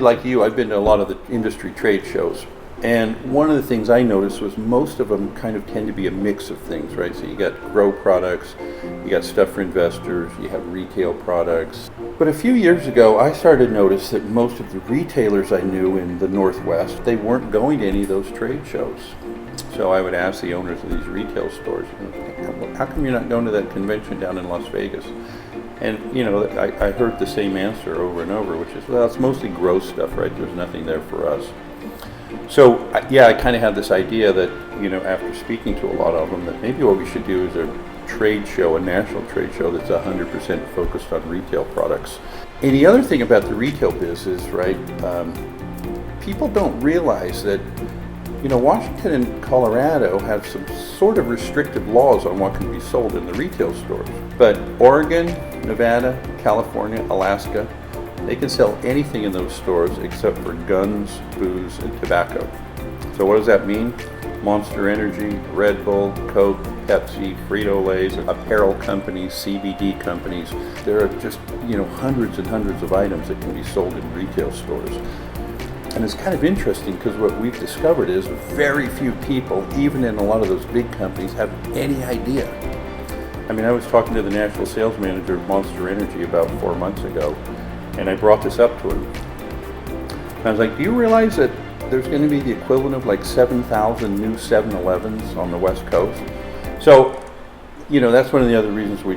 like you, I've been to a lot of the industry trade shows. And one of the things I noticed was most of them kind of tend to be a mix of things, right? So you got grow products, you got stuff for investors, you have retail products. But a few years ago, I started to notice that most of the retailers I knew in the Northwest, they weren't going to any of those trade shows. So I would ask the owners of these retail stores, how come you're not going to that convention down in Las Vegas? And, I heard the same answer over and over, which is, well, it's mostly grow stuff, right? There's nothing there for us. So, I kind of had this idea that, after speaking to a lot of them, that maybe what we should do is a trade show, a national trade show that's 100% focused on retail products. And the other thing about the retail business, right, people don't realize that, Washington and Colorado have some sort of restrictive laws on what can be sold in the retail stores. But Oregon, Nevada, California, Alaska, they can sell anything in those stores except for guns, booze, and tobacco. So what does that mean? Monster Energy, Red Bull, Coke, Pepsi, Frito-Lay's, apparel companies, CBD companies. There are just, hundreds and hundreds of items that can be sold in retail stores. And it's kind of interesting because what we've discovered is very few people, even in a lot of those big companies, have any idea. I was talking to the national sales manager of Monster Energy about 4 months ago, and I brought this up to him. And I was like, do you realize that there's going to be the equivalent of like 7,000 new 7-Elevens on the West Coast? So, that's one of the other reasons we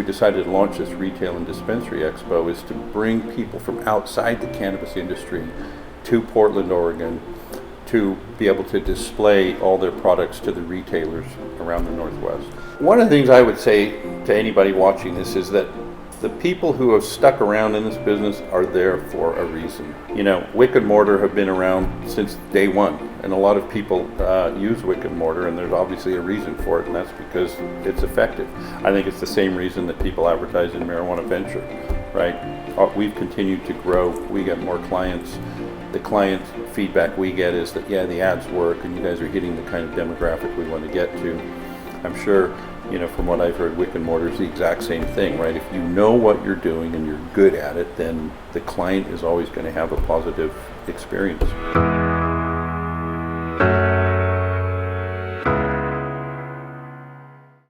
decided to launch this Retail and Dispensary Expo, is to bring people from outside the cannabis industry to Portland, Oregon, to be able to display all their products to the retailers around the Northwest. One of the things I would say to anybody watching this is that the people who have stuck around in this business are there for a reason. Wick Mortar have been around since day one, and a lot of people use Wick Mortar, and there's obviously a reason for it, and that's because it's effective. I think it's the same reason that people advertise in marijuana venture, right? We've continued to grow. We get more clients. The client feedback we get is that, the ads work, and you guys are hitting the kind of demographic we want to get to. I'm sure, from what I've heard, Wick Mortar is the exact same thing, right? If you know what you're doing and you're good at it, then the client is always going to have a positive experience.